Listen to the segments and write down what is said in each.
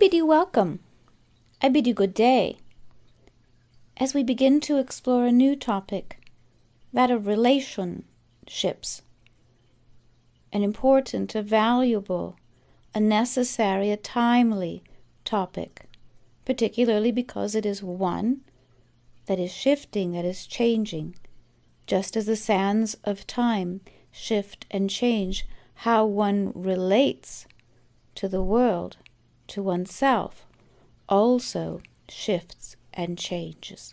bid you welcome. I bid you good day. As we begin to explore a new topic, that of relationships, an important, a valuable, a necessary, a timely topic, particularly because it is one that is shifting, that is changing, just as the sands of time shift and change how one relates to the world, to oneself, also shifts and changes.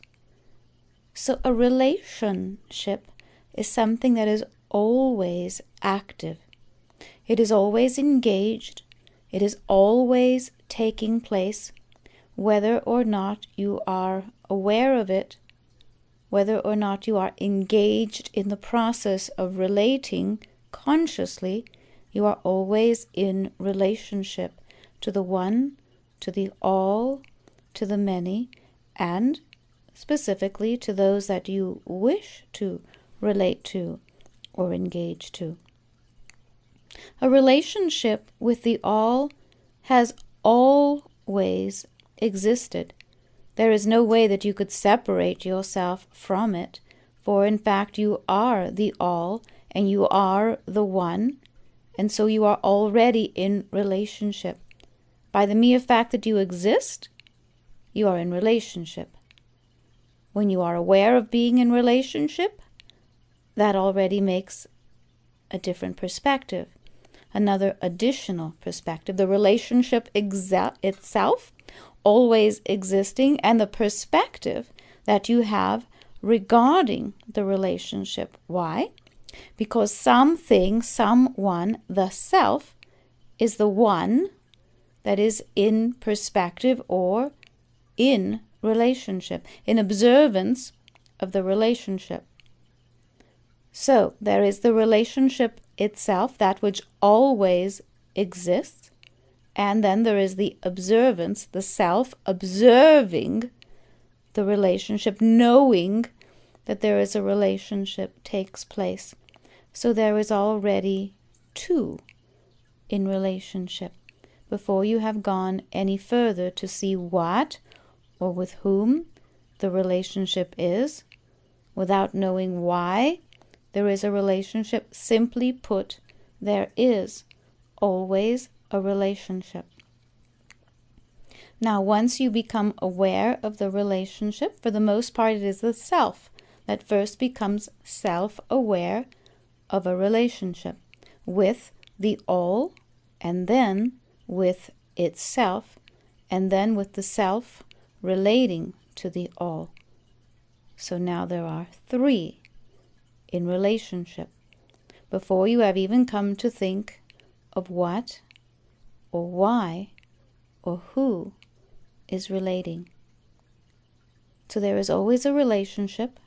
So a relationship is something that is always active. It is always engaged. It is always taking place, whether or not you are aware of it, whether or not you are engaged in the process of relating consciously. You are always in relationship to the one, to the all, to the many, and specifically to those that you wish to relate to or engage to. A relationship with the all has always existed. There is no way that you could separate yourself from it, for in fact you are the all and you are the one, and so you are already in relationship. By the mere fact that you exist, you are in relationship. When you are aware of being in relationship, that already makes a different perspective, another additional perspective. The relationship itself always existing, and the perspective that you have regarding the relationship. Why? Because something, someone, the self, is the one that is in perspective or in relationship, in observance of the relationship. So there is the relationship itself, that which always exists, and then there is the observance, the self observing the relationship, knowing that there is a relationship takes place. So there is already two in relationship before you have gone any further to see what or with whom the relationship is, without knowing why there is a relationship. Simply put, there is always a relationship. Now, once you become aware of the relationship, for the most part it is the self that first becomes self-aware of a relationship with the all, and then with itself, and then with the self relating to the all. So now there are three in relationship before you have even come to think of what or why or who is relating. So there is always a relationship,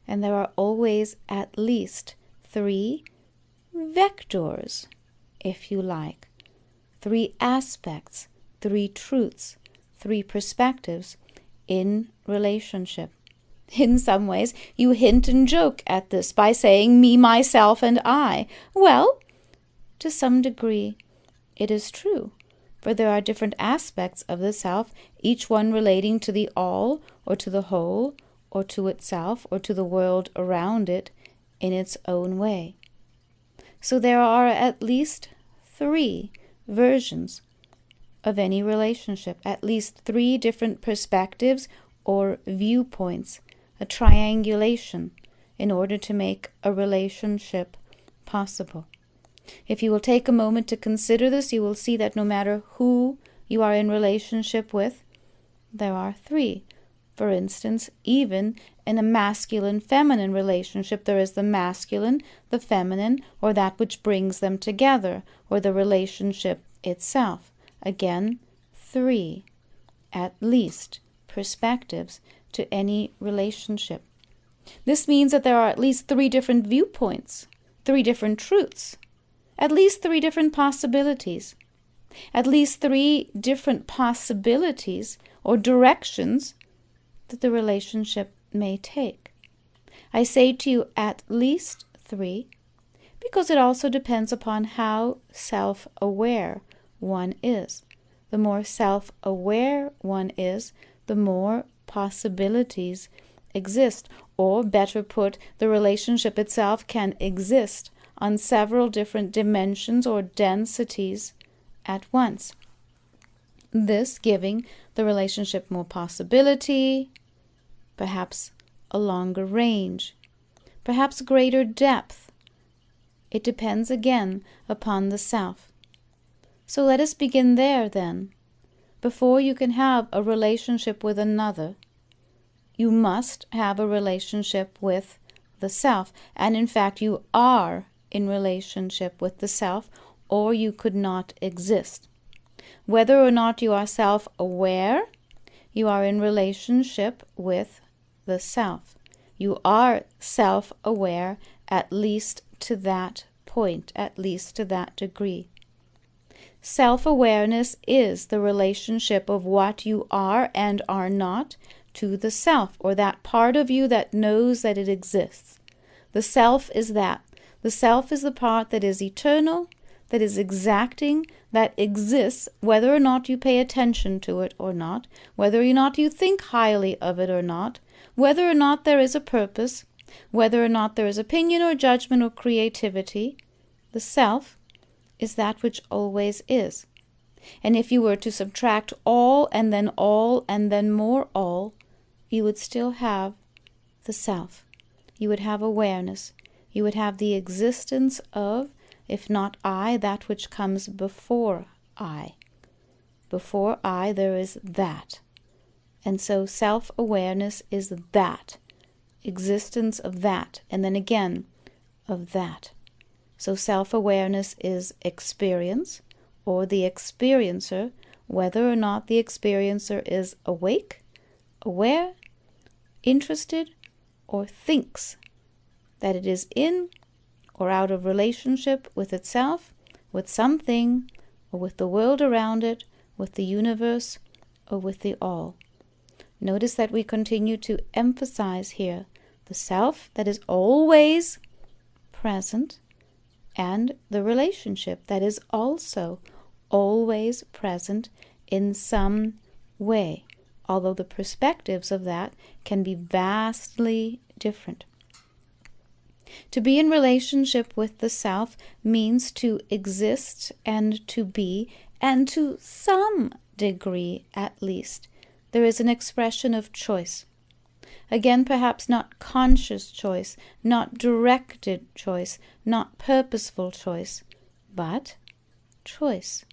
and there are always at least three vectors, if you like, three aspects, three truths, three perspectives in relationship. In some ways, you hint and joke at this by saying me, myself, and I. Well, to some degree, it is true, for there are different aspects of the self, each one relating to the all, or to the whole, or to itself, or to the world around it in its own way. So there are at least three versions of any relationship, at least three different perspectives or viewpoints, a triangulation, in order to make a relationship possible. If you will take a moment to consider this, you will see that no matter who you are in relationship with, there are three. For instance, even in a masculine-feminine relationship, there is the masculine, the feminine, or that which brings them together, or the relationship itself. Again, three, at least, perspectives to any relationship. This means that there are at least three different viewpoints, three different truths, at least three different possibilities, at least three different possibilities or directions that the relationship may take. I say to you at least three because it also depends upon how self-aware one is. the more self-aware one is, the more possibilities exist. Or better put, the relationship itself can exist on several different dimensions or densities at once. This giving the relationship more possibility, perhaps a longer range, perhaps greater depth. It depends again upon the self. So let us begin there then. Before you can have a relationship with another, you must have a relationship with the self. And in fact, you are in relationship with the self, or you could not exist. Whether or not you are self-aware, you are in relationship with the self. You are self-aware, at least to that point, at least to that degree. Self-awareness is the relationship of what you are and are not to the self, or that part of you that knows that it exists. The self is that. The self is the part that is eternal, that is exacting, that exists whether or not you pay attention to it or not, whether or not you think highly of it or not, whether or not there is a purpose, whether or not there is opinion or judgment or creativity. The self is that which always is. And if you were to subtract all and then more all, you would still have the self. You would have awareness. You would have the existence of, if not I, that which comes before I. Before I, there is that. And so self-awareness is that. Existence of that. And then again, of that. So self-awareness is experience, or the experiencer, whether or not the experiencer is awake, aware, interested, or thinks that it is in or out of relationship with itself, with something, or with the world around it, with the universe, or with the all. Notice that we continue to emphasize here the self that is always present, and the relationship that is also always present in some way, although the perspectives of that can be vastly different. To be in relationship with the self means to exist and to be, and to some degree at least, there is an expression of choice. Again, perhaps not conscious choice, not directed choice, not purposeful choice, but choice.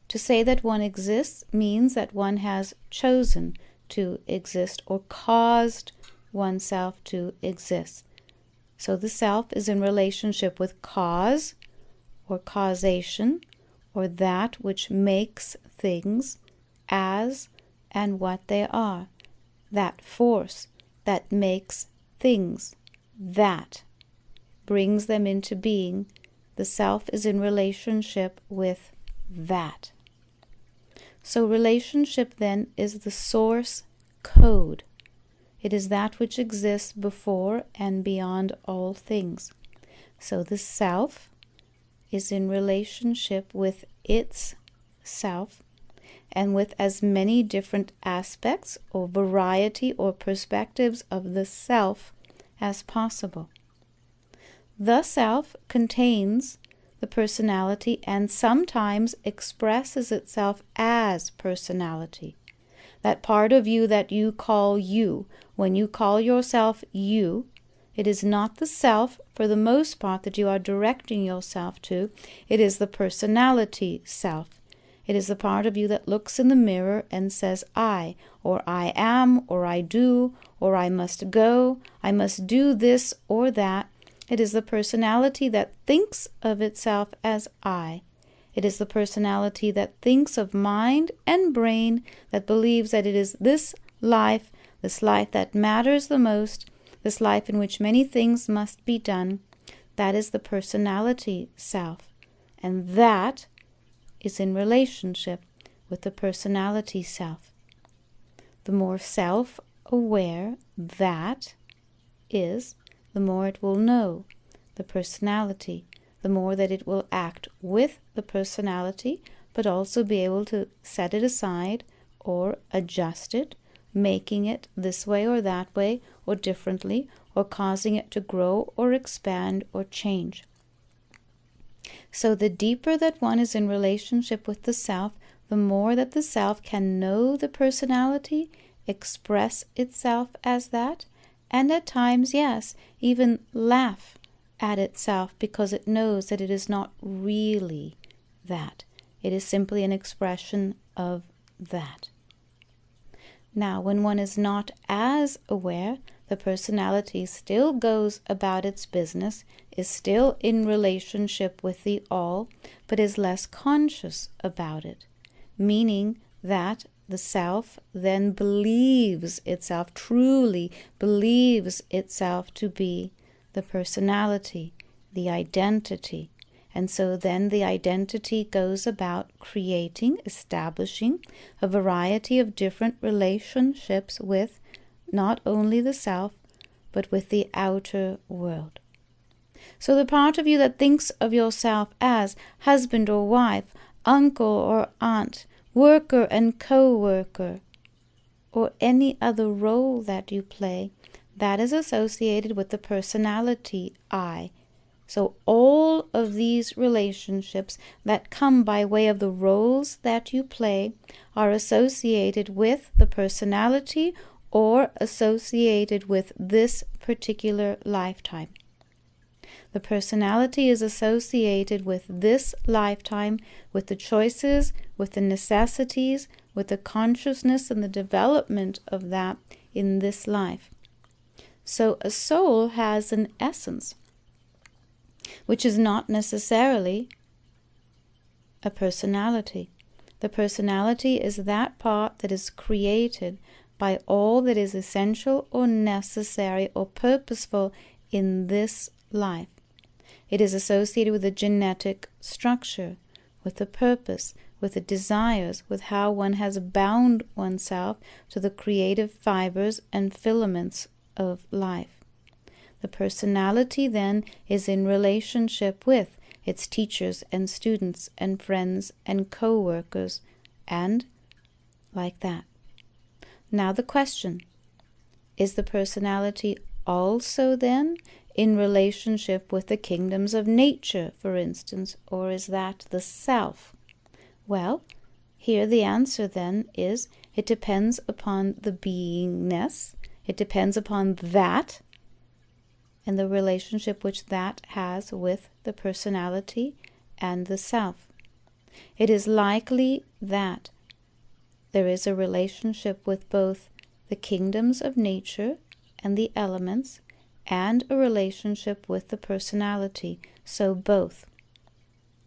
To say that one exists means that one has chosen to exist or caused oneself to exist. So the self is in relationship with cause or causation, or that which makes things as and what they are. That force that makes things, that brings them into being. The self is in relationship with that. So relationship then is the source code. It is that which exists before and beyond all things. So the self is in relationship with its self, and with as many different aspects or variety or perspectives of the self as possible. The self contains the personality and sometimes expresses itself as personality. That part of you that you call you, when you call yourself you, it is not the self for the most part that you are directing yourself to. It is the personality self. It is the part of you that looks in the mirror and says I, or I am, or I do, or I must go, I must do this or that. It is the personality that thinks of itself as I. It is the personality that thinks of mind and brain, that believes that it is this life that matters the most, this life in which many things must be done. That is the personality self. And that is in relationship with the personality self. The more self-aware that is, the more it will know the personality, the more that it will act with the personality, but also be able to set it aside or adjust it, making it this way or that way or differently, or causing it to grow or expand or change. So the deeper that one is in relationship with the self, the more that the self can know the personality, express itself as that, and at times, yes, even laugh at itself because it knows that it is not really that. It is simply an expression of that. Now, when one is not as aware, the personality still goes about its business, is still in relationship with the all, but is less conscious about it, meaning that the self then believes itself, truly believes itself to be the personality, the identity. And so then the identity goes about creating, establishing a variety of different relationships with not only the self, but with the outer world. So the part of you that thinks of yourself as husband or wife, uncle or aunt, worker and co-worker, or any other role that you play, that is associated with the personality I. So all of these relationships that come by way of the roles that you play are associated with the personality or associated with this particular lifetime. The personality is associated with this lifetime, with the choices, with the necessities, with the consciousness and the development of that in this life. So a soul has an essence, which is not necessarily a personality. The personality is that part that is created by all that is essential or necessary or purposeful in this life. It is associated with the genetic structure, with the purpose, with the desires, with how one has bound oneself to the creative fibers and filaments of life. The personality then is in relationship with its teachers and students and friends and co-workers, and like that. Now the question, is the personality also then in relationship with the kingdoms of nature, for instance, or is that the self? Well, here the answer then is it depends upon the beingness, it depends upon that, and the relationship which that has with the personality and the self. It is likely that there is a relationship with both the kingdoms of nature and the elements, and a relationship with the personality, so both.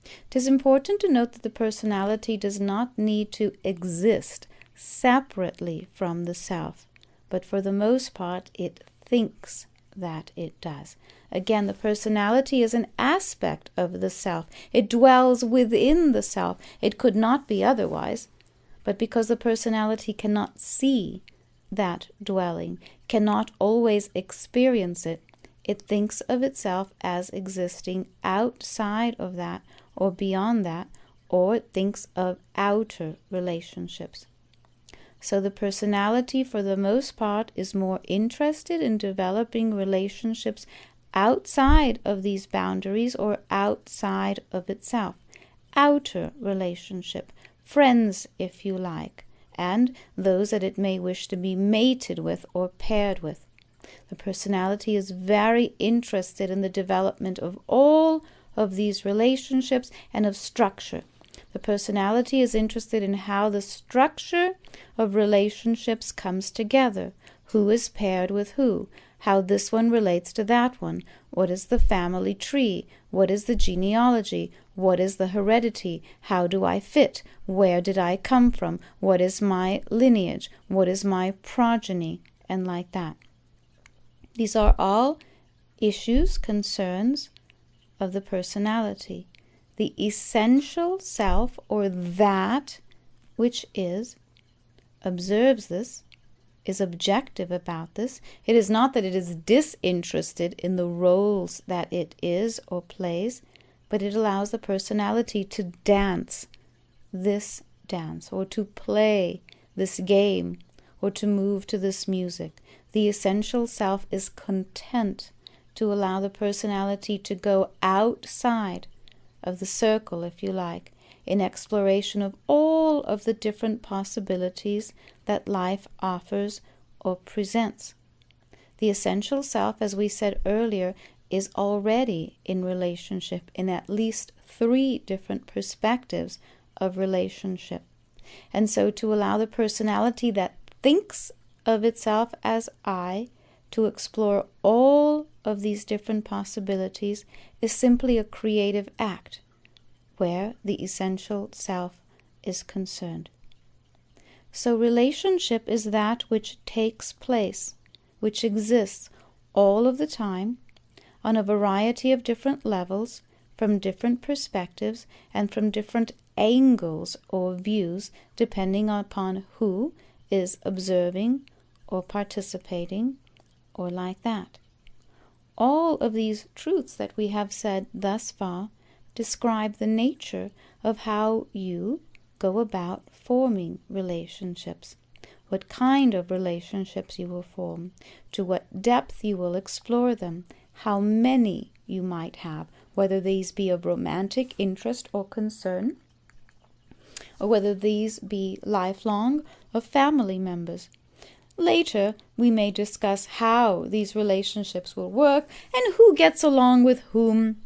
It is important to note that the personality does not need to exist separately from the self, but for the most part it thinks that it does. Again, the personality is an aspect of the self. It dwells within the self. It could not be otherwise, but because the personality cannot see that dwelling, cannot always experience it, it thinks of itself as existing outside of that or beyond that, or it thinks of outer relationships. So the personality for the most part is more interested in developing relationships outside of these boundaries or outside of itself. Outer relationship, friends if you like, and those that it may wish to be mated with or paired with. The personality is very interested in the development of all of these relationships and of structure. The personality is interested in how the structure of relationships comes together, who is paired with who, how this one relates to that one, what is the family tree, what is the genealogy, what is the heredity, how do I fit, where did I come from, what is my lineage, what is my progeny, and like that. These are all issues, concerns of the personality. The essential self, or that which is, observes this, is objective about this. It is not that it is disinterested in the roles that it is or plays, but it allows the personality to dance this dance, or to play this game, or to move to this music. The essential self is content to allow the personality to go outside of the circle, if you like, in exploration of all of the different possibilities that life offers or presents. The essential self, as we said earlier, is already in relationship in at least 3 different perspectives of relationship. And so to allow the personality that thinks of itself as I to explore all of these different possibilities is simply a creative act where the essential self is concerned. So relationship is that which takes place, which exists all of the time on a variety of different levels, from different perspectives and from different angles or views, depending upon who is observing or participating or like that. All of these truths that we have said thus far describe the nature of how you go about forming relationships, what kind of relationships you will form, to what depth you will explore them, how many you might have, whether these be of romantic interest or concern, or whether these be lifelong or family members. Later, we may discuss how these relationships will work and who gets along with whom,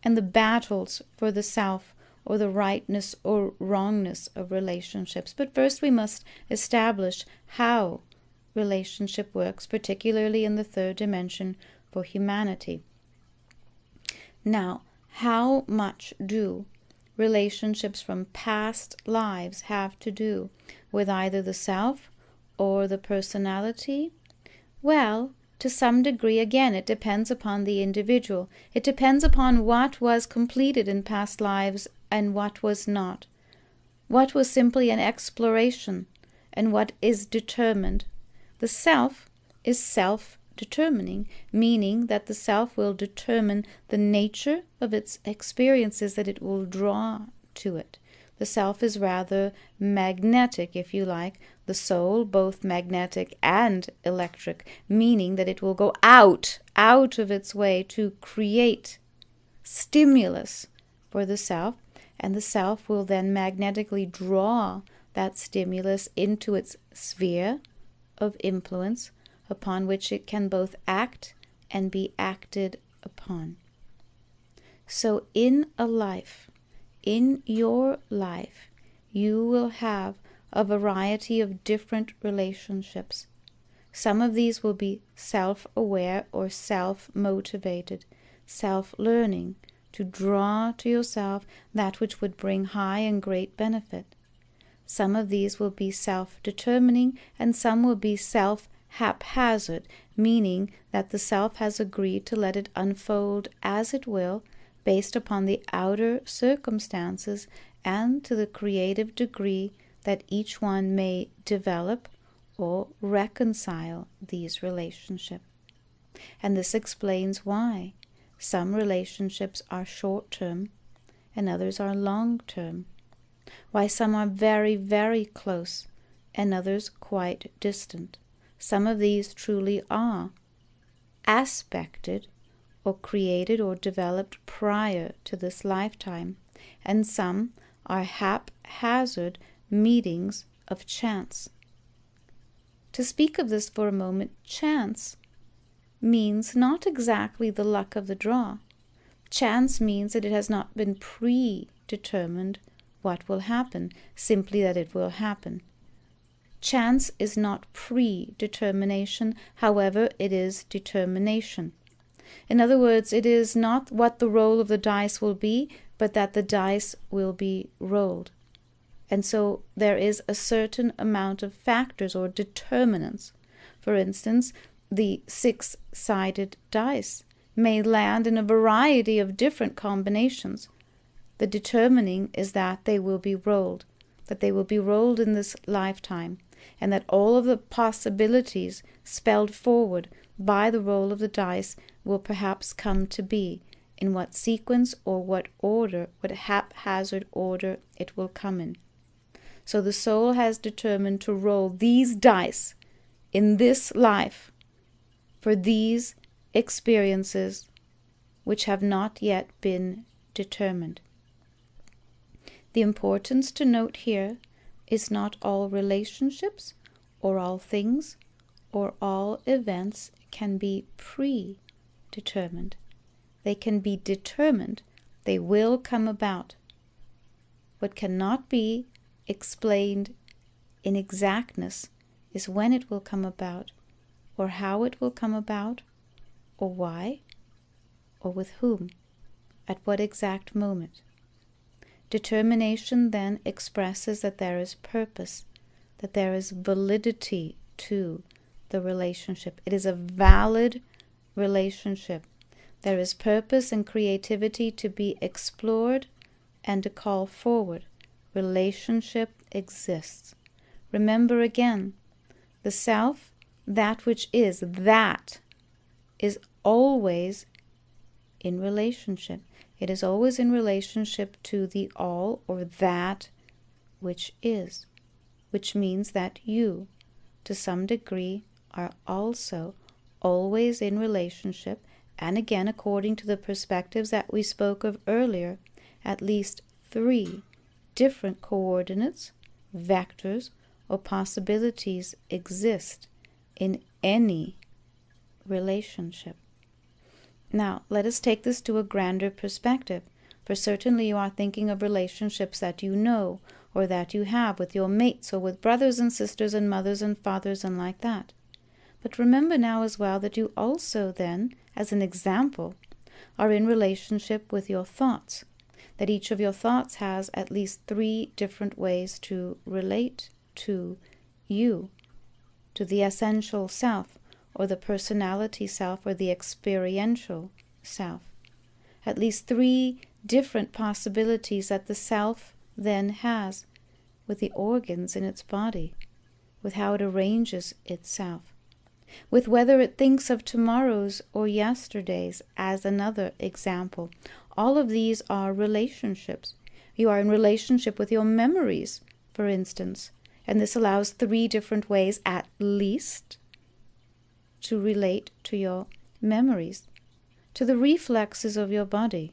and the battles for the self or the rightness or wrongness of relationships. But first we must establish how relationship works, particularly in the 3rd dimension for humanity. Now, how much do relationships from past lives have to do with either the self or the personality? Well, to some degree, again, it depends upon the individual. It depends upon what was completed in past lives and what was not. What was simply an exploration and what is determined. The self is self-determining, meaning that the self will determine the nature of its experiences that it will draw to it. The self is rather magnetic, if you like, the soul both magnetic and electric, meaning that it will go out of its way to create stimulus for the self, and the self will then magnetically draw that stimulus into its sphere of influence, upon which it can both act and be acted upon. So in a life, in your life, you will have a variety of different relationships. Some of these will be self-aware or self-motivated, self-learning, to draw to yourself that which would bring high and great benefit. Some of these will be self-determining, and some will be self-haphazard, meaning that the self has agreed to let it unfold as it will, based upon the outer circumstances and to the creative degree that each one may develop or reconcile these relationships. And this explains why some relationships are short-term and others are long-term, why some are very, very close and others quite distant. Some of these truly are aspected or created or developed prior to this lifetime, and some are haphazard meetings of chance. To speak of this for a moment, chance means not exactly the luck of the draw. Chance means that it has not been predetermined what will happen, simply that it will happen. Chance is not predetermination, however, it is determination. In other words, it is not what the roll of the dice will be, but that the dice will be rolled. And so there is a certain amount of factors or determinants. For instance, the 6-sided dice may land in a variety of different combinations. The determining is that they will be rolled, in this lifetime, and that all of the possibilities spelled forward by the roll of the dice will perhaps come to be, in what sequence or what order, what haphazard order it will come in. So the soul has determined to roll these dice in this life for these experiences which have not yet been determined. The importance to note here is not all relationships or all things or all events can be predetermined. They can be determined. They will come about. What cannot be explained in exactness is when it will come about, or how it will come about, or why, or with whom, at what exact moment. Determination then expresses that there is purpose, that there is validity to the relationship. It is a valid relationship. There is purpose and creativity to be explored and to call forward. Relationship exists. Remember again, the self, that which is always in relationship. It is always in relationship to the all or that which is, which means that you, to some degree, are also always in relationship, and again, according to the perspectives that we spoke of earlier, at least 3 different coordinates, vectors, or possibilities exist in any relationship. Now, let us take this to a grander perspective, for certainly you are thinking of relationships that you know or that you have with your mates or with brothers and sisters and mothers and fathers and like that. But remember now as well that you also then, as an example, are in relationship with your thoughts, that each of your thoughts has at least 3 different ways to relate to you, to the essential self, or the personality self, or the experiential self. At least 3 different possibilities that the self then has with the organs in its body, with how it arranges itself, with whether it thinks of tomorrows or yesterdays as another example. All of these are relationships. You are in relationship with your memories, for instance, and this allows 3 different ways at least to relate to your memories, to the reflexes of your body,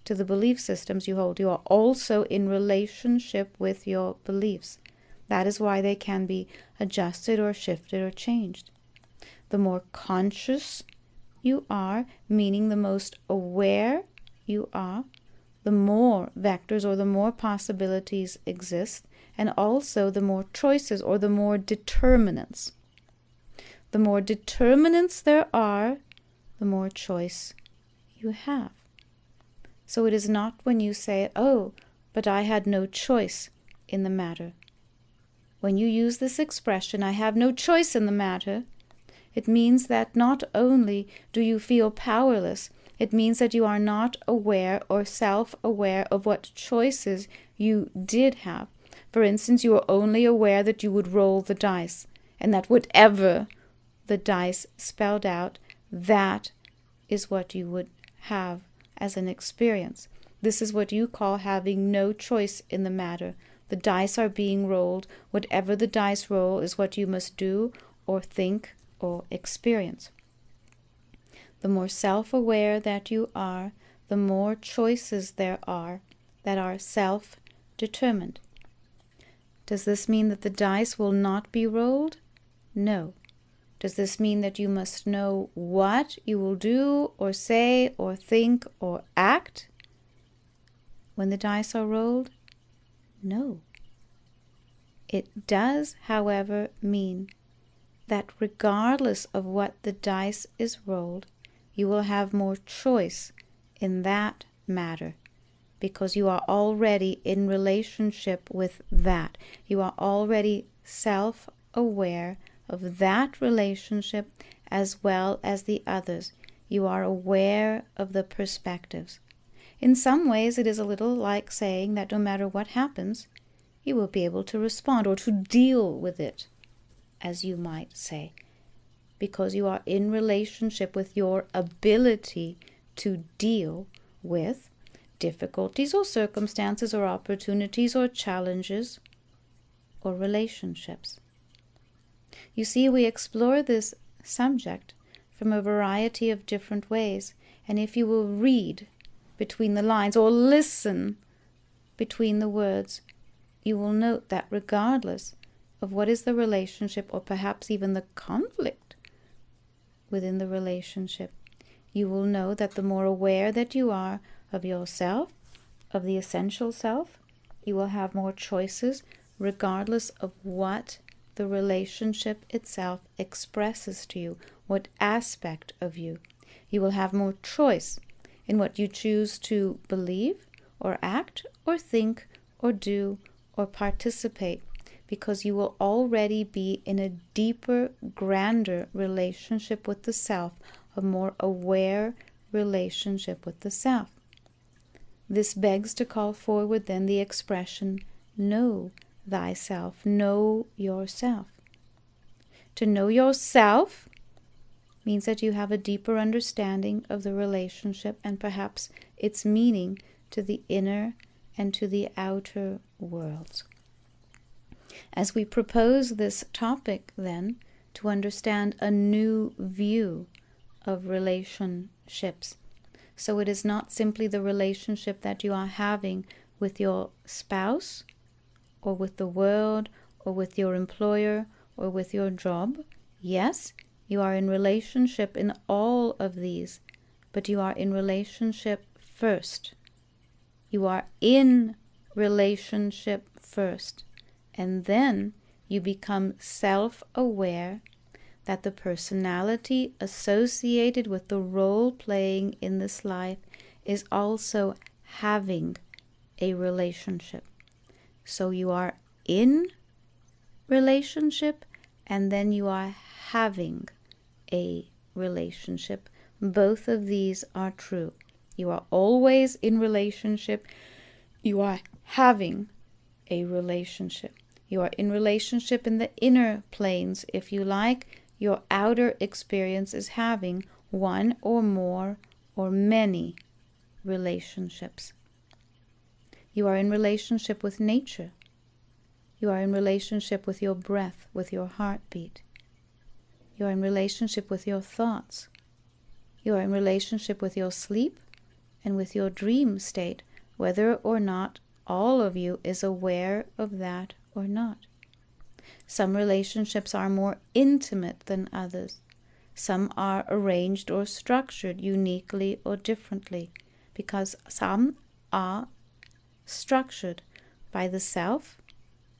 to the belief systems you hold. You are also in relationship with your beliefs. That is why they can be adjusted or shifted or changed. The more conscious you are, meaning the most aware you are, the more vectors or the more possibilities exist, and also the more choices or the more determinants. The more determinants there are, the more choice you have. So it is not when you say, "Oh, but I had no choice in the matter." When you use this expression, "I have no choice in the matter," it means that not only do you feel powerless, it means that you are not aware or self-aware of what choices you did have. For instance, you are only aware that you would roll the dice, and that whatever the dice spelled out, that is what you would have as an experience. This is what you call having no choice in the matter. The dice are being rolled. Whatever the dice roll is what you must do or think or experience. The more self-aware that you are, the more choices there are that are self-determined. Does this mean that the dice will not be rolled? No. Does this mean that you must know what you will do or say or think or act when the dice are rolled? No. It does, however, mean that regardless of what the dice is rolled, you will have more choice in that matter, because you are already in relationship with that. You are already self-aware of that relationship as well as the others. You are aware of the perspectives. In some ways, it is a little like saying that no matter what happens, you will be able to respond or to deal with it, as you might say, because you are in relationship with your ability to deal with difficulties or circumstances or opportunities or challenges or relationships. You see, we explore this subject from a variety of different ways, and if you will read between the lines or listen between the words, you will note that regardless of what is the relationship or perhaps even the conflict within the relationship, you will know that the more aware that you are of yourself, of the essential self, you will have more choices regardless of what the relationship itself expresses to you, what aspect of you. You will have more choice in what you choose to believe or act or think or do or participate, because you will already be in a deeper, grander relationship with the self, a more aware relationship with the self. This begs to call forward then the expression, know thyself, know yourself. To know yourself means that you have a deeper understanding of the relationship and perhaps its meaning to the inner and to the outer worlds. As we propose this topic then, to understand a new view of relationships. So it is not simply the relationship that you are having with your spouse, or with the world, or with your employer, or with your job. Yes, you are in relationship in all of these, but you are in relationship first. You are in relationship first, and then you become self-aware that the personality associated with the role playing in this life is also having a relationship. So you are in relationship and then you are having a relationship. Both of these are true. You are always in relationship. You are having a relationship. You are in relationship in the inner planes, if you like. Your outer experience is having one or more or many relationships. You are in relationship with nature. You are in relationship with your breath, with your heartbeat. You are in relationship with your thoughts. You are in relationship with your sleep and with your dream state, whether or not all of you is aware of that or not. Some relationships are more intimate than others. Some are arranged or structured uniquely or differently, because some are structured by the self,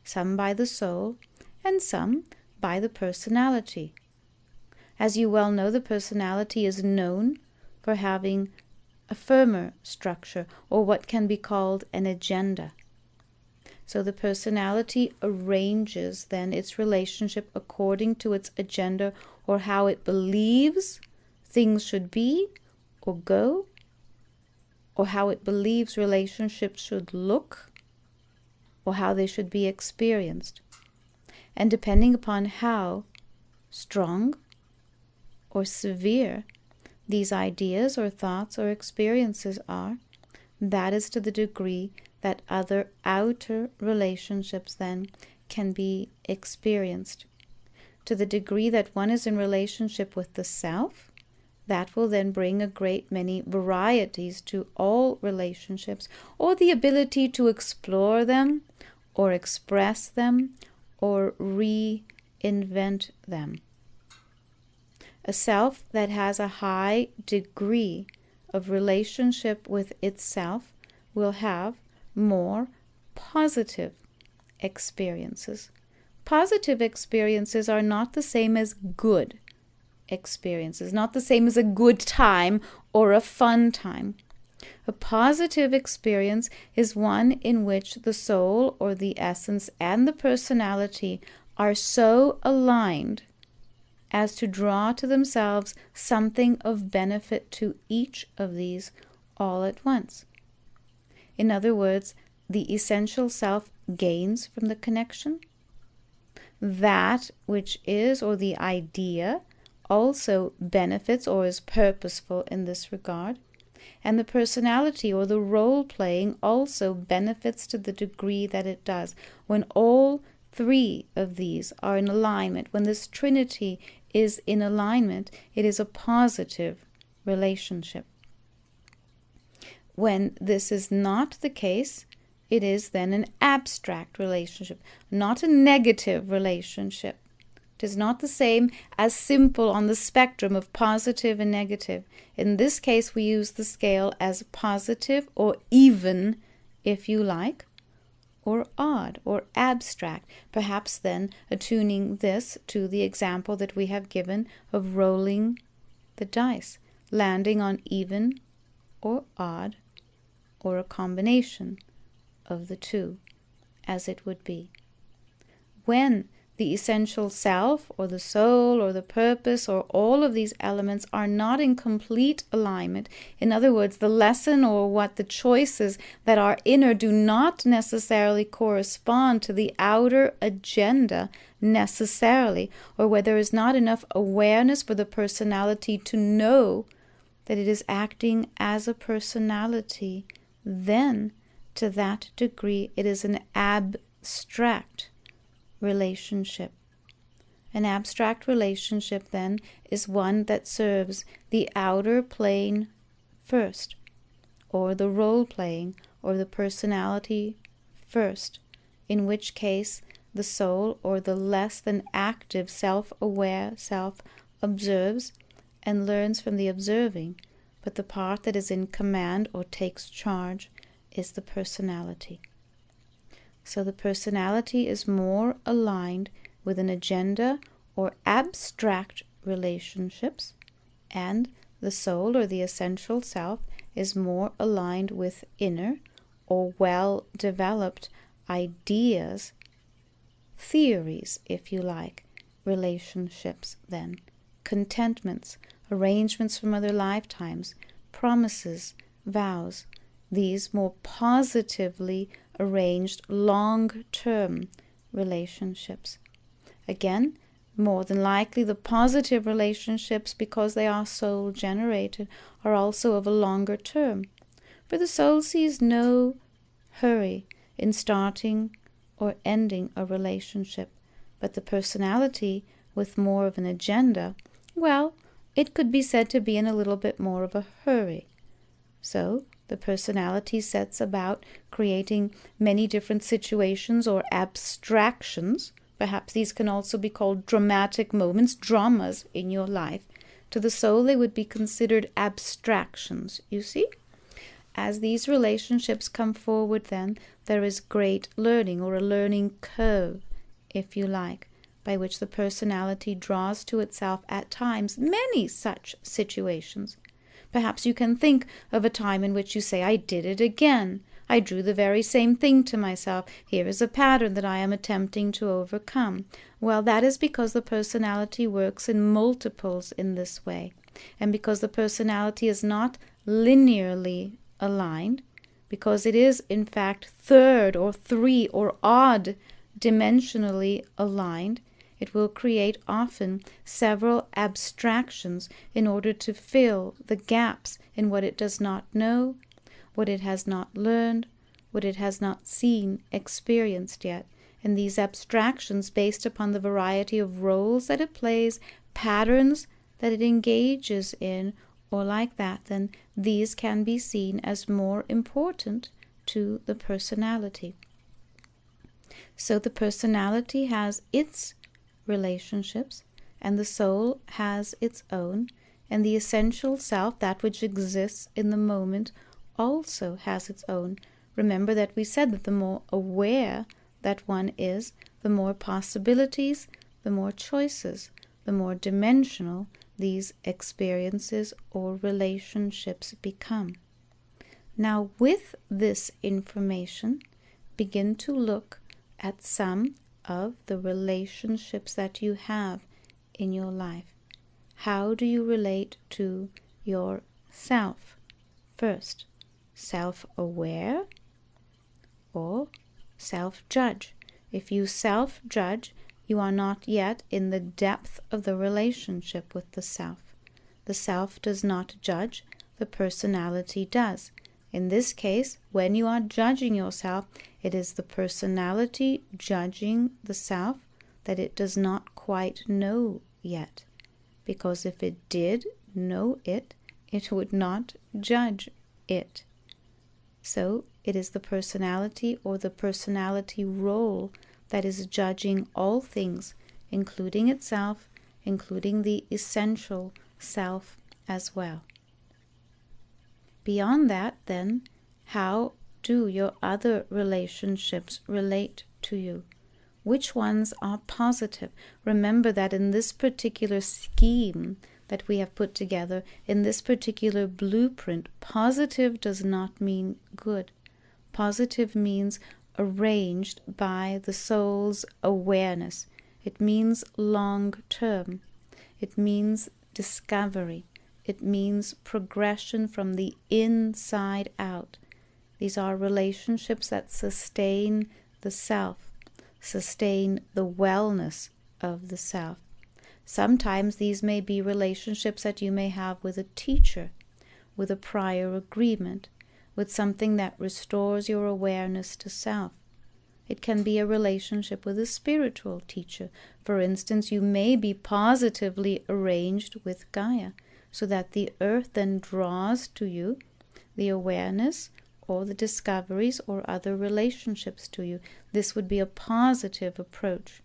some by the soul, and some by the personality. As you well know, the personality is known for having a firmer structure, or what can be called an agenda. So the personality arranges then its relationship according to its agenda, or how it believes things should be or go, or how it believes relationships should look, or how they should be experienced. And depending upon how strong or severe these ideas or thoughts or experiences are, that is to the degree that other outer relationships then can be experienced. To the degree that one is in relationship with the self, that will then bring a great many varieties to all relationships, or the ability to explore them, or express them, or reinvent them. A self that has a high degree of relationship with itself will have more positive experiences. Positive experiences are not the same as good experiences, not the same as a good time or a fun time. A positive experience is one in which the soul or the essence and the personality are so aligned as to draw to themselves something of benefit to each of these all at once. In other words, the essential self gains from the connection. That which is, or the idea, also benefits or is purposeful in this regard. And the personality or the role-playing also benefits to the degree that it does. When all three of these are in alignment, when this trinity is in alignment, it is a positive relationship. When this is not the case, it is then an abstract relationship, not a negative relationship. It is not the same as simple on the spectrum of positive and negative. In this case, we use the scale as positive or even, if you like, or odd or abstract, perhaps then attuning this to the example that we have given of rolling the dice, landing on even or odd or a combination of the two, as it would be. When the essential self or the soul or the purpose or all of these elements are not in complete alignment, in other words, the lesson or what the choices that are inner do not necessarily correspond to the outer agenda necessarily, or where there is not enough awareness for the personality to know that it is acting as a personality, then to that degree it is an abstract relationship. An abstract relationship then is one that serves the outer plane first, or the role playing or the personality first, in which case the soul or the less than active self-aware self observes and learns from the observing, but the part that is in command or takes charge is the personality. So the personality is more aligned with an agenda or abstract relationships, and the soul or the essential self is more aligned with inner or well-developed ideas, theories, if you like, relationships then, contentments, arrangements from other lifetimes, promises, vows, these more positively arranged long-term relationships. Again, more than likely the positive relationships, because they are soul-generated, are also of a longer term. For the soul sees no hurry in starting or ending a relationship, but the personality, with more of an agenda, well, it could be said to be in a little bit more of a hurry. So the personality sets about creating many different situations or abstractions. Perhaps these can also be called dramatic moments, dramas in your life. To the soul, they would be considered abstractions, you see? As these relationships come forward then, there is great learning, or a learning curve, if you like, by which the personality draws to itself at times many such situations. Perhaps you can think of a time in which you say, I did it again. I drew the very same thing to myself. Here is a pattern that I am attempting to overcome. Well, that is because the personality works in multiples in this way, and because the personality is not linearly aligned, because it is in fact third or three or odd dimensionally aligned, it will create often several abstractions in order to fill the gaps in what it does not know, what it has not learned, what it has not seen, experienced yet. And these abstractions, based upon the variety of roles that it plays, patterns that it engages in, or like that, then these can be seen as more important to the personality. So the personality has its relationships, and the soul has its own, and the essential self, that which exists in the moment, also has its own. Remember that we said that the more aware that one is, the more possibilities, the more choices, the more dimensional these experiences or relationships become. Now, with this information, begin to look at some of the relationships that you have in your life. How do you relate to yourself? First, self-aware or self-judge. If you self-judge, you are not yet in the depth of the relationship with the self. The self does not judge. the personality does. In this case, when you are judging yourself, it is the personality judging the self that it does not quite know yet. Because if it did know it, it would not judge it. So it is the personality or the personality role that is judging all things, including itself, including the essential self as well. Beyond that, then, how do your other relationships relate to you? Which ones are positive? Remember that in this particular scheme that we have put together, in this particular blueprint, positive does not mean good. Positive means arranged by the soul's awareness. It means long term. It means discovery. It means progression from the inside out. These are relationships that sustain the self, sustain the wellness of the self. Sometimes these may be relationships that you may have with a teacher, with a prior agreement, with something that restores your awareness to self. It can be a relationship with a spiritual teacher. For instance, you may be positively arranged with Gaia, so that the earth then draws to you the awareness or the discoveries or other relationships to you. This would be a positive approach.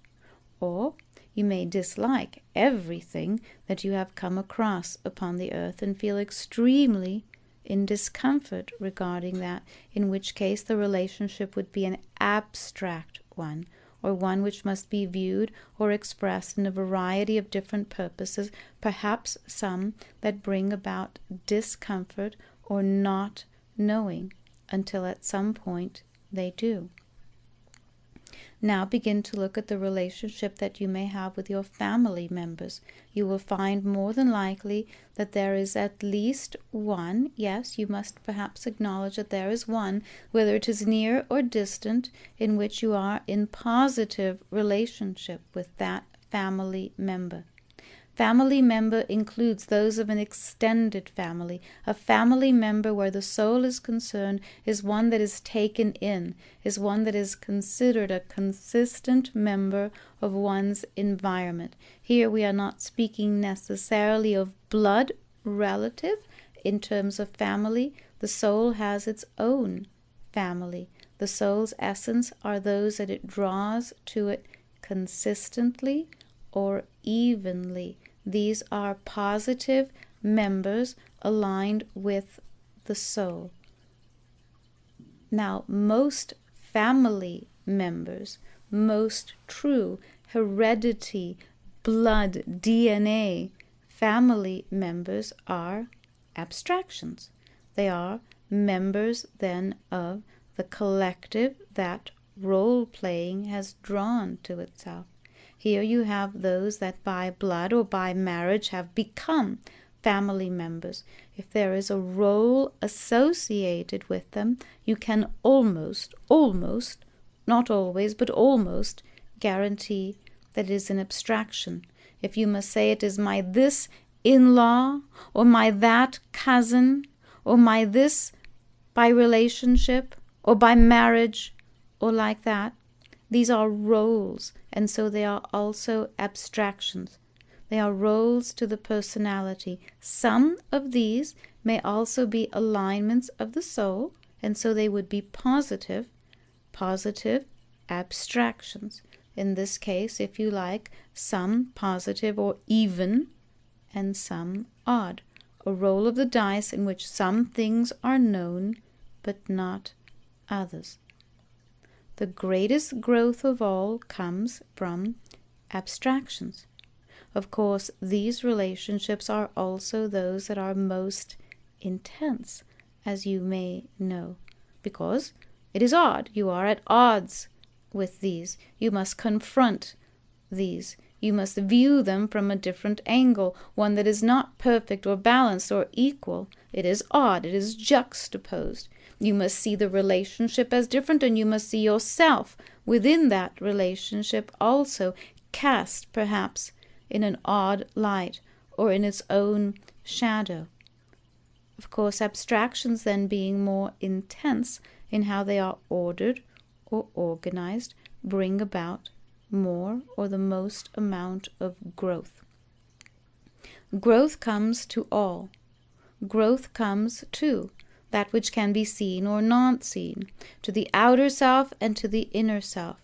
Or you may dislike everything that you have come across upon the earth and feel extremely in discomfort regarding that, in which case the relationship would be an abstract one, or one which must be viewed or expressed in a variety of different purposes, perhaps some that bring about discomfort or not knowing, until at some point they do. Now begin to look at the relationship that you may have with your family members. You will find more than likely that there is at least one, yes, you must perhaps acknowledge that there is one, whether it is near or distant, in which you are in positive relationship with that family member. Family member includes those of an extended family. A family member where the soul is concerned is one that is taken in, is one that is considered a consistent member of one's environment. Here we are not speaking necessarily of blood relative in terms of family. The soul has its own family. The soul's essence are those that it draws to it consistently or evenly. These are positive members aligned with the soul. Now, most family members, most true heredity, blood, DNA family members are abstractions. They are members then of the collective that role-playing has drawn to itself. Here you have those that by blood or by marriage have become family members. If there is a role associated with them, you can almost, not always, but almost guarantee that it is an abstraction. If you must say it is my this in-law, or my that cousin, or my this by relationship, or by marriage, or like that, these are roles, and so they are also abstractions. They are roles to the personality. Some of these may also be alignments of the soul, and so they would be positive abstractions. In this case, if you like, some positive or even, and some odd. A roll of the dice in which some things are known, but not others. The greatest growth of all comes from abstractions. Of course, these relationships are also those that are most intense, as you may know, because it is odd. You are at odds with these. You must confront these. You must view them from a different angle, one that is not perfect or balanced or equal. It is odd. It is juxtaposed. You must see the relationship as different, and you must see yourself within that relationship also, cast perhaps in an odd light or in its own shadow. Of course, abstractions then being more intense in how they are ordered or organized, bring about more or the most amount of growth. Growth comes to all. Growth comes to that which can be seen or not seen, to the outer self and to the inner self.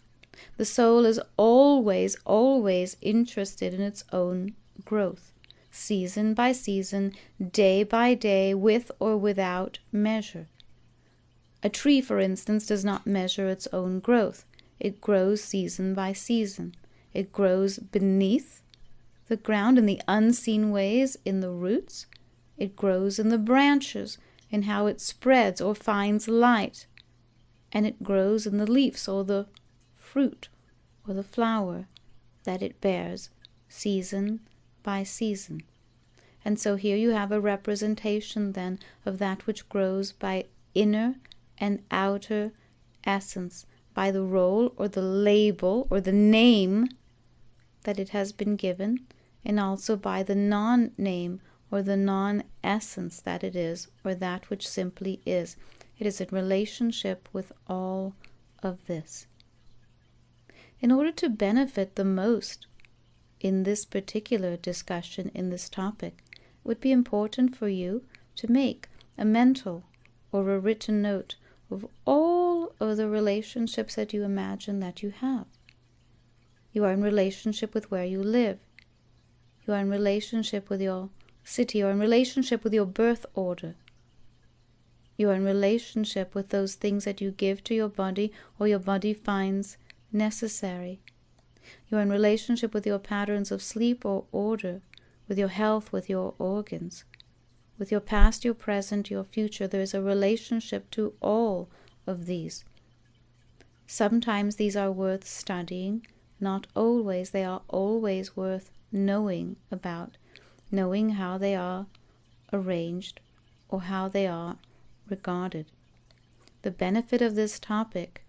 The soul is always, always interested in its own growth, season by season, day by day, with or without measure. A tree, for instance, does not measure its own growth. It grows season by season. It grows beneath the ground in the unseen ways, in the roots. It grows in the branches, in how it spreads or finds light. And it grows in the leaves or the fruit or the flower that it bears, season by season. And so here you have a representation then of that which grows by inner and outer essence, by the role or the label or the name that it has been given, and also by the non-name or the non-essence that it is, or that which simply is. It is in relationship with all of this. In order to benefit the most in this particular discussion, in this topic, it would be important for you to make a mental or a written note of all of the relationships that you imagine that you have. You are in relationship with where you live. You are in relationship with your city. You are in relationship with your birth order. You are in relationship with those things that you give to your body or your body finds necessary. You are in relationship with your patterns of sleep or order, with your health, with your organs, with your past, your present, your future. There is a relationship to all of these. Sometimes these are worth studying, not always. They are always worth knowing about, knowing how they are arranged or how they are regarded. The benefit of this topic,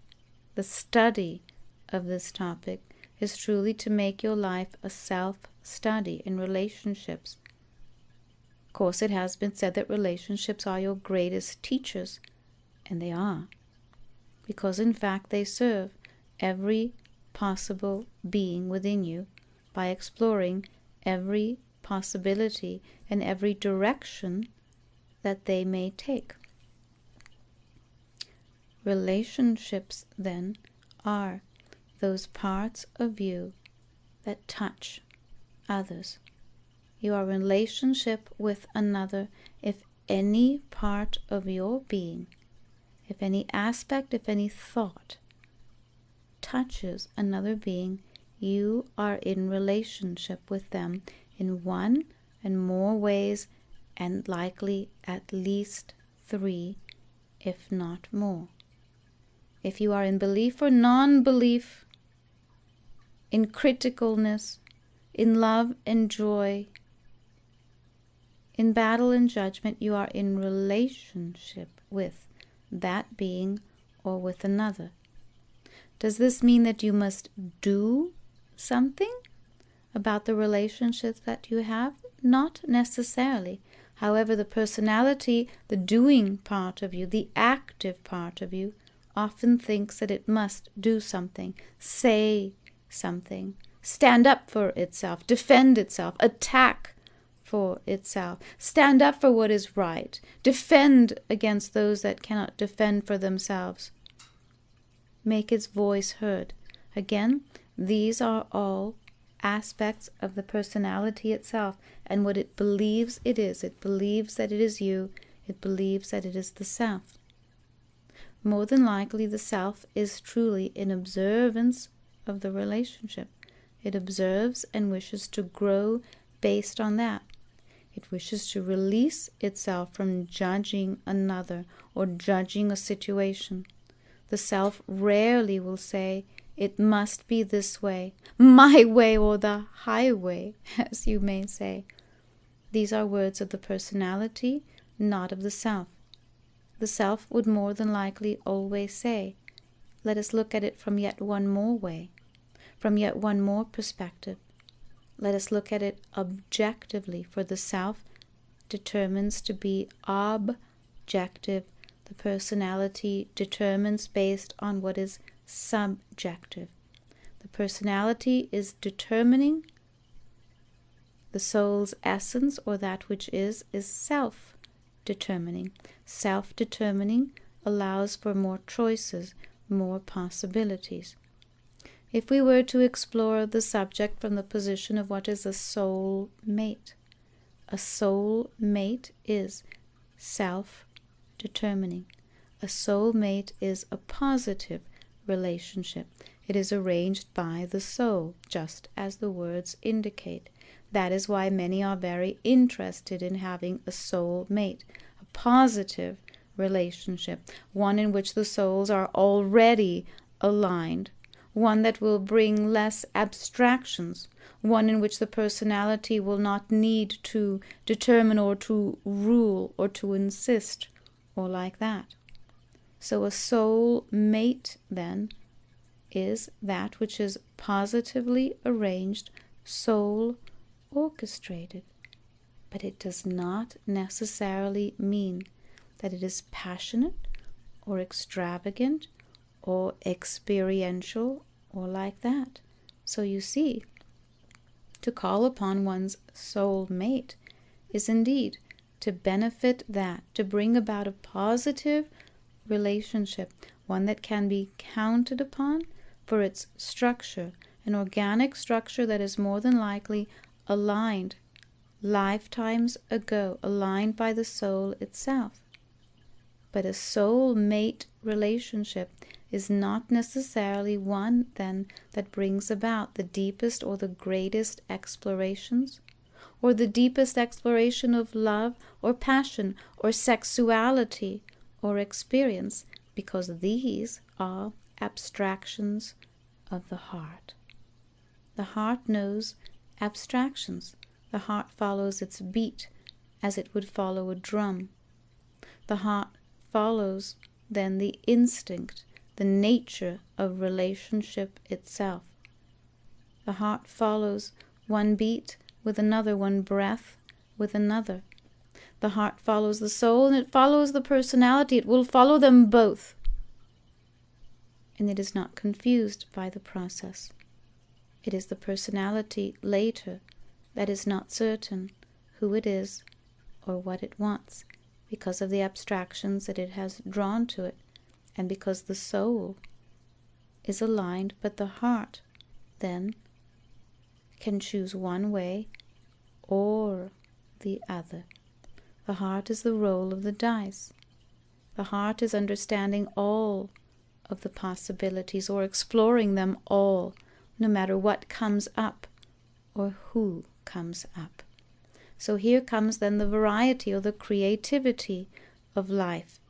the study of this topic, is truly to make your life a self-study in relationships. Of course, it has been said that relationships are your greatest teachers, and they are, because in fact they serve every possible being within you by exploring every possibility and every direction that they may take. Relationships, then, are those parts of you that touch others. You are in relationship with another if any part of your being, if any aspect, if any thought touches another being, you are in relationship with them in one and more ways, and likely at least 3, if not more. If you are in belief or non-belief, in criticalness, in love and joy, in battle and judgment, you are in relationship with that being or with another. Does this mean that you must do something about the relationships that you have? Not necessarily. However, the personality, the doing part of you, the active part of you, often thinks that it must do something, say something, stand up for itself, defend itself, attack for itself, stand up for what is right, defend against those that cannot defend for themselves, make its voice heard. Again, these are all aspects of the personality itself and what it believes it is. It believes that it is you. It believes that it is the self. More than likely, the self is truly in observance of the relationship. It observes and wishes to grow based on that. It wishes to release itself from judging another or judging a situation. The self rarely will say, it must be this way, my way or the highway, as you may say. These are words of the personality, not of the self. The self would more than likely always say, let us look at it from yet one more way, from yet one more perspective. Let us look at it objectively, for the self determines to be objective. The personality determines based on what is subjective. The personality is determining. The soul's essence, or that which is self-determining. Self-determining allows for more choices, more possibilities. If we were to explore the subject from the position of what is a soul mate is self-determining. A soul mate is a positive relationship. It is arranged by the soul, just as the words indicate. That is why many are very interested in having a soul mate, a positive relationship, one in which the souls are already aligned, one that will bring less abstractions, one in which the personality will not need to determine or to rule or to insist or like that. So a soul mate, then, is that which is positively arranged, soul orchestrated. But it does not necessarily mean that it is passionate or extravagant or experiential or like that. So you see, to call upon one's soul mate is indeed to benefit that, to bring about a positive relationship, one that can be counted upon for its structure, an organic structure that is more than likely aligned lifetimes ago, aligned by the soul itself. But a soul mate relationship is not necessarily one, then, that brings about the deepest or the greatest explorations, or the deepest exploration of love or passion or sexuality or experience, because these are abstractions of the heart. The heart knows abstractions. The heart follows its beat as it would follow a drum. The heart follows then the instinct, the nature of relationship itself. The heart follows one beat with another, one breath with another. The heart follows the soul and it follows the personality. It will follow them both. And it is not confused by the process. It is the personality later that is not certain who it is or what it wants, because of the abstractions that it has drawn to it, and because the soul is aligned, but the heart then can choose one way or the other. The heart is the roll of the dice. The heart is understanding all of the possibilities, or exploring them all, no matter what comes up or who comes up. So here comes then the variety or the creativity of life.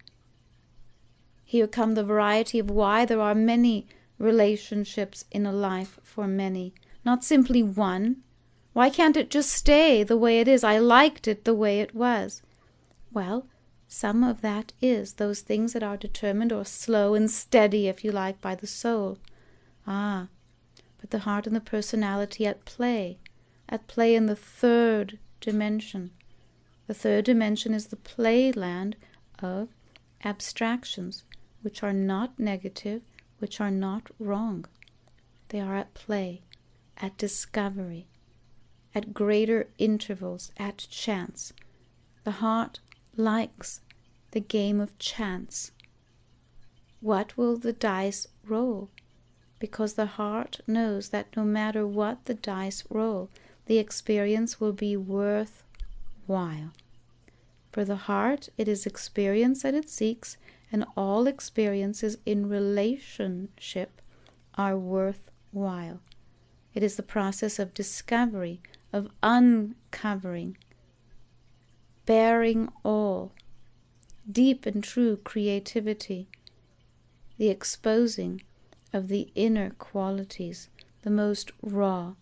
Here come the variety of why there are many relationships in a life for many, not simply one. Why can't it just stay the way it is? I liked it the way it was. Well, some of that is those things that are determined or slow and steady, if you like, by the soul. But the heart and the personality at play in the third dimension. The third dimension is the playland of abstractions, which are not negative, which are not wrong. They are at play, at discovery, at greater intervals, at chance. The heart likes the game of chance. What will the dice roll? Because the heart knows that no matter what the dice roll, the experience will be worthwhile. For the heart, it is experience that it seeks, and all experiences in relationship are worthwhile. It is the process of discovery, of uncovering, bearing all, deep and true creativity, the exposing of the inner qualities, the most raw.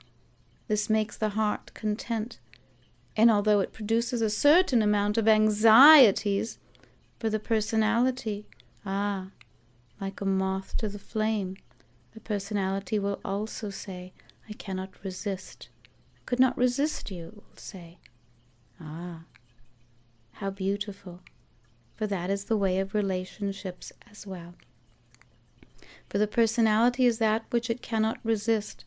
This makes the heart content, and although it produces a certain amount of anxieties for the personality, like a moth to the flame, the personality will also say, I cannot resist. I could not resist you, it will say. How beautiful. For that is the way of relationships as well. For the personality is that which it cannot resist,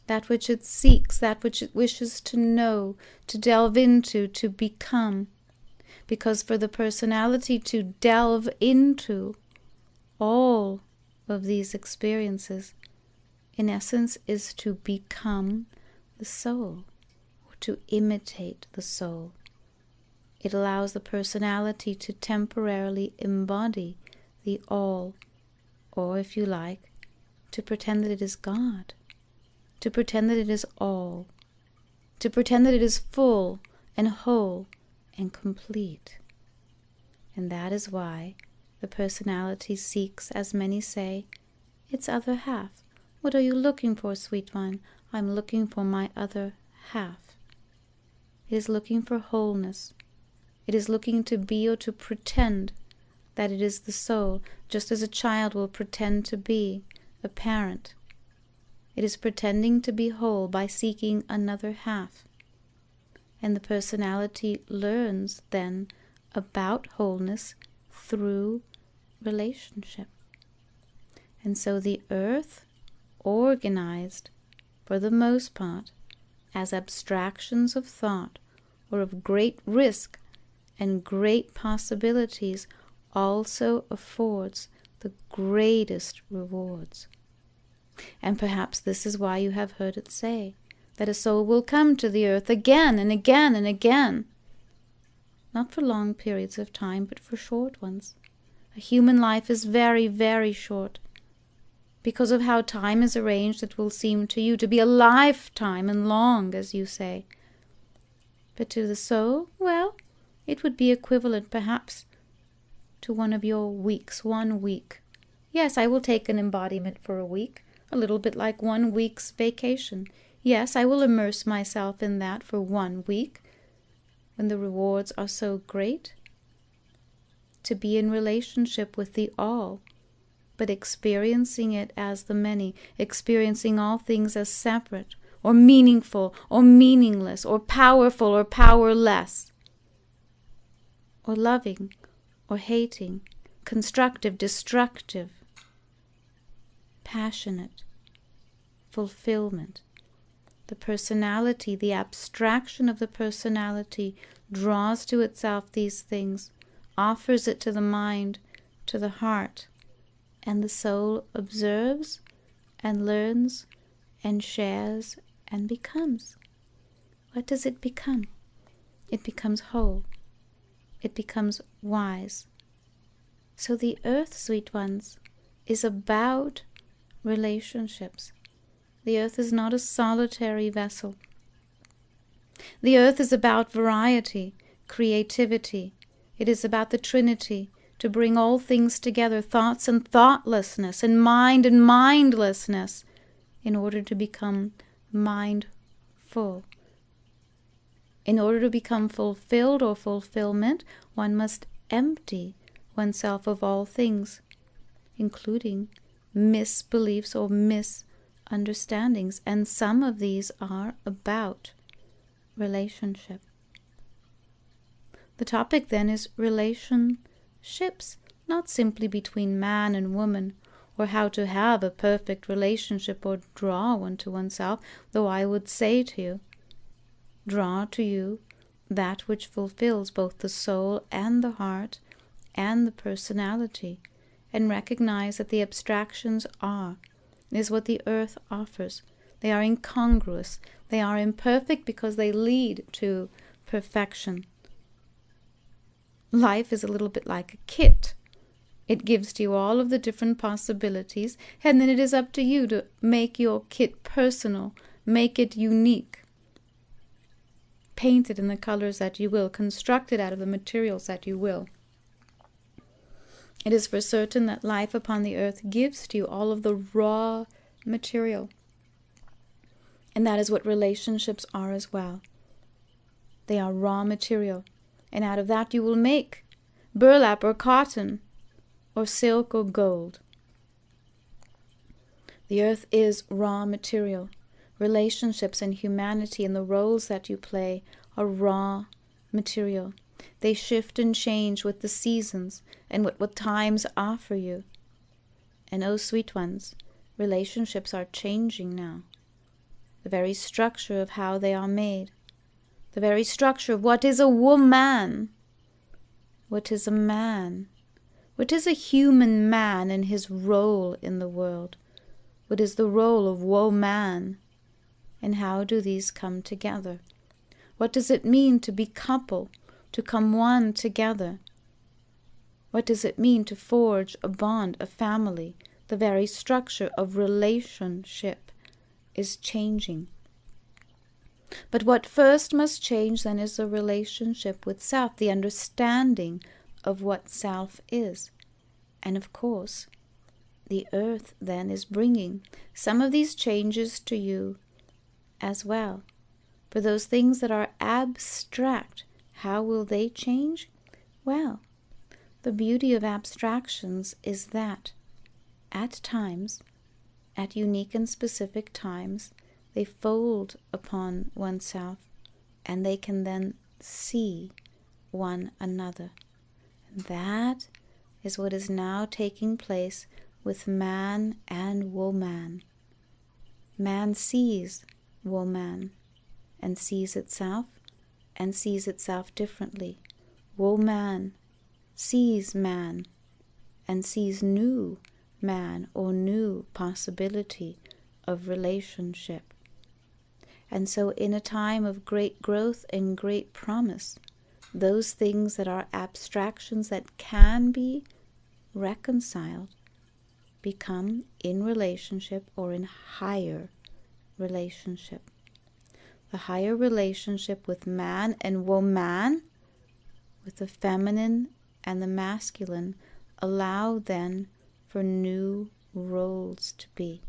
that which it seeks, that which it wishes to know, to delve into, to become. Because for the personality to delve into all of these experiences, in essence, is to become the soul, or to imitate the soul. It allows the personality to temporarily embody the all, or if you like, to pretend that it is God, to pretend that it is all, to pretend that it is full and whole and complete. And that is why the personality seeks, as many say, its other half. What are you looking for, sweet one? I'm looking for my other half. It is looking for wholeness. It is looking to be or to pretend that it is the soul, just as a child will pretend to be a parent. It is pretending to be whole by seeking another half. And the personality learns then about wholeness through relationship. And so the earth, organized for the most part as abstractions of thought or of great risk and great possibilities, also affords the greatest rewards. And perhaps this is why you have heard it say that a soul will come to the earth again and again and again, not for long periods of time, but for short ones. A human life is very, very short. Because of how time is arranged, it will seem to you to be a lifetime and long, as you say. But to the soul, well, it would be equivalent, perhaps, to one of your weeks, 1 week. Yes, I will take an embodiment for a week, a little bit like 1 week's vacation. Yes, I will immerse myself in that for 1 week, when the rewards are so great. To be in relationship with the all, but experiencing it as the many, experiencing all things as separate, or meaningful, or meaningless, or powerful, or powerless, or loving, or hating, constructive, destructive, passionate, fulfillment. The personality, the abstraction of the personality, draws to itself these things, offers it to the mind, to the heart, and the soul observes and learns and shares and becomes. What does it become? It becomes whole. It becomes wise. So the earth, sweet ones, is about relationships. The earth is not a solitary vessel. The earth is about variety, creativity. It is about the Trinity, to bring all things together, thoughts and thoughtlessness, and mindlessness, in order to become mindful. In order to become fulfilled or fulfillment, one must empty oneself of all things, including misbeliefs or misunderstandings, and some of these are about relationship. The topic then is relationships, not simply between man and woman, or how to have a perfect relationship or draw one to oneself, though I would say to you, draw to you that which fulfills both the soul and the heart and the personality, and recognize that the abstractions is what the earth offers. They are incongruous. They are imperfect because they lead to perfection. Life is a little bit like a kit. It gives to you all of the different possibilities, and then it is up to you to make your kit personal, make it unique. Paint it in the colors that you will, construct it out of the materials that you will. It is for certain that life upon the earth gives to you all of the raw material. And that is what relationships are as well. They are raw material. And out of that you will make burlap or cotton or silk or gold. The earth is raw material. Relationships and humanity and the roles that you play are raw material. They shift and change with the seasons and what times offer you. And oh, sweet ones, relationships are changing now. The very structure of how they are made. The very structure of what is a woman. What is a man? What is a human man and his role in the world? What is the role of woman? And how do these come together? What does it mean to be couple, to come one together? What does it mean to forge a bond, a family? The very structure of relationship is changing. But what first must change then is the relationship with self, the understanding of what self is. And of course, the earth then is bringing some of these changes to you as well. For those things that are abstract, how will they change? Well, the beauty of abstractions is that at times, at unique and specific times, they fold upon oneself and they can then see one another. And that is what is now taking place with man and woman. Man sees woman and sees itself differently. Woman sees man and sees new man or new possibility of relationship. And so in a time of great growth and great promise, those things that are abstractions that can be reconciled become in relationship or in higher relationship. The higher relationship with man and woman, with the feminine and the masculine, allow then for new roles to be.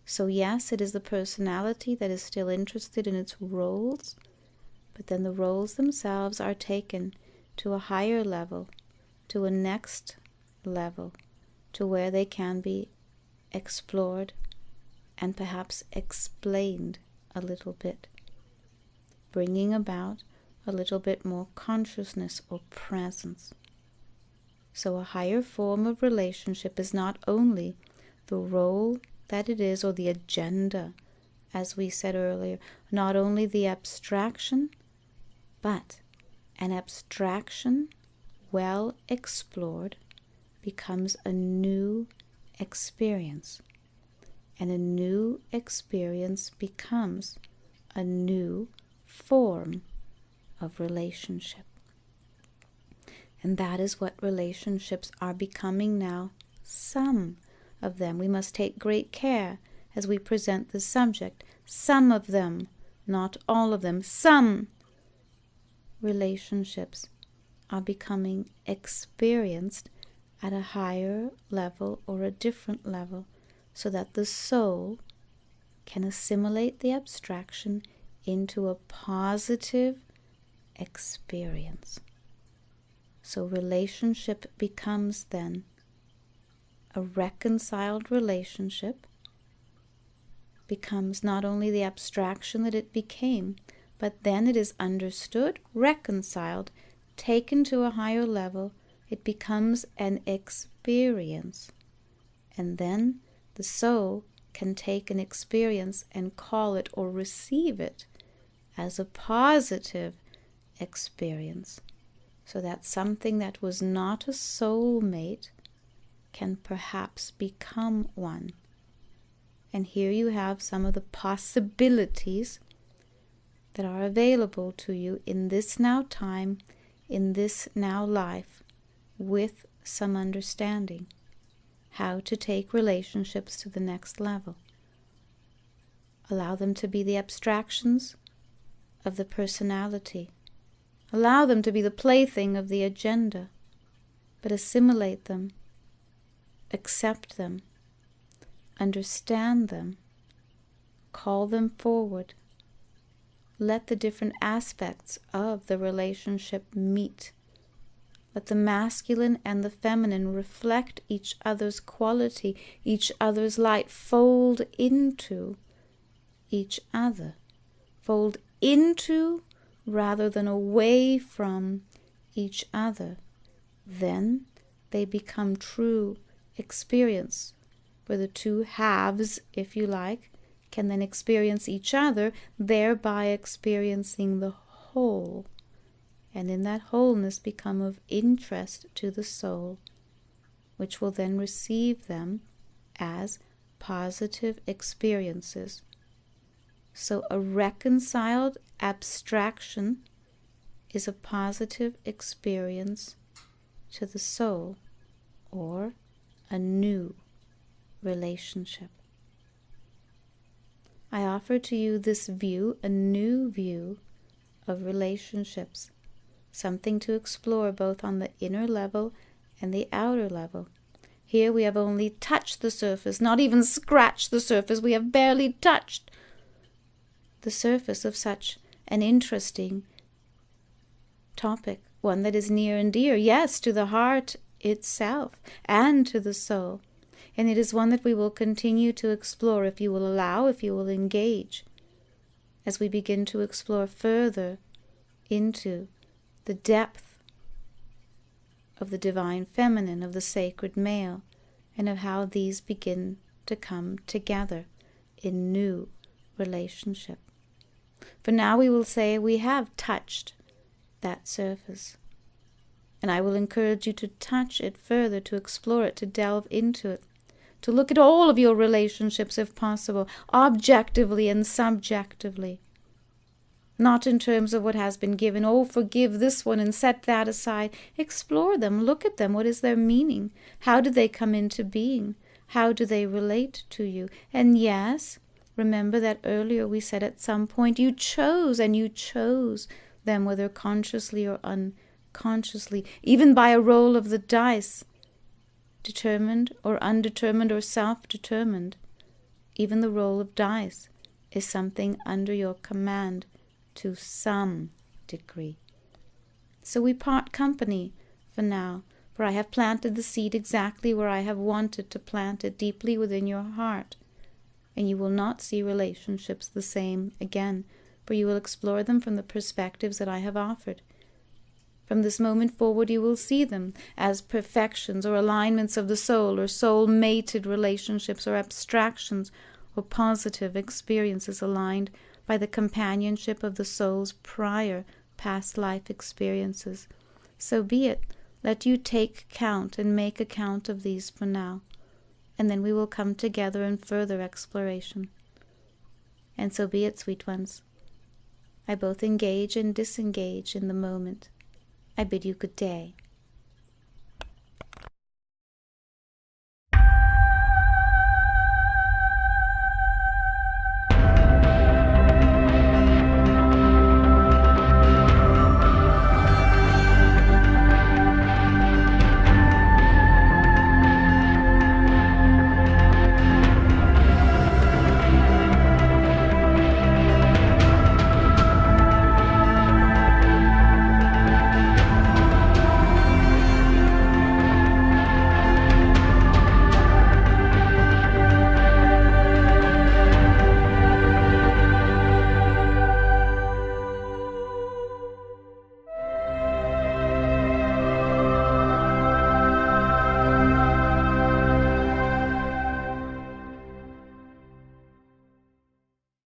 So yes, it is the personality that is still interested in its roles, but then the roles themselves are taken to a higher level, to a next level, to where they can be explored and perhaps explained a little bit, bringing about a little bit more consciousness or presence. So a higher form of relationship is not only the role that it is, or the agenda, as we said earlier, not only the abstraction, but an abstraction well explored becomes a new experience, and a new experience becomes a new form of relationship. And that is what relationships are becoming now, some of them. We must take great care as we present the subject. Some of them, not all of them, some relationships are becoming experienced at a higher level or a different level, so that the soul can assimilate the abstraction into a positive experience. So relationship becomes then a reconciled relationship, becomes not only the abstraction that it became, but then it is understood, reconciled, taken to a higher level. It becomes an experience. And then the soul can take an experience and call it or receive it as a positive experience, so that something that was not a soulmate can perhaps become one. And here you have some of the possibilities that are available to you in this now time, in this now life, with some understanding how to take relationships to the next level. Allow them to be the abstractions of the personality. Allow them to be the plaything of the agenda, but assimilate them, accept them, understand them, call them forward. Let the different aspects of the relationship meet. Let the masculine and the feminine reflect each other's quality, each other's light, fold into each other. Fold into rather than away from each other. Then they become true experience, where the two halves, if you like, can then experience each other, thereby experiencing the whole, and in that wholeness become of interest to the soul, which will then receive them as positive experiences. So a reconciled abstraction is a positive experience to the soul, or a new relationship. I offer to you this view, a new view of relationships, something to explore both on the inner level and the outer level. Here we have only touched the surface, not even scratched the surface. We have barely touched the surface of such an interesting topic, one that is near and dear, yes, to the heart itself and to the soul. And it is one that we will continue to explore if you will allow, if you will engage, as we begin to explore further into the depth of the divine feminine, of the sacred male, and of how these begin to come together in new relationship. For now we will say we have touched that surface. And I will encourage you to touch it further, to explore it, to delve into it, to look at all of your relationships if possible, objectively and subjectively. Not in terms of what has been given, oh, forgive this one and set that aside. Explore them, look at them, what is their meaning? How do they come into being? How do they relate to you? And yes, remember that earlier we said at some point you chose them, whether consciously or unconsciously, even by a roll of the dice, determined or undetermined or self-determined. Even the roll of dice is something under your command to some degree. So we part company for now, for I have planted the seed exactly where I have wanted to plant it, deeply within your heart. And you will not see relationships the same again, for you will explore them from the perspectives that I have offered. From this moment forward you will see them as perfections or alignments of the soul, or soul-mated relationships, or abstractions, or positive experiences aligned by the companionship of the soul's prior past life experiences. So be it. Let you take count and make account of these for now, and then we will come together in further exploration. And so be it, sweet ones. I both engage and disengage in the moment. I bid you good day.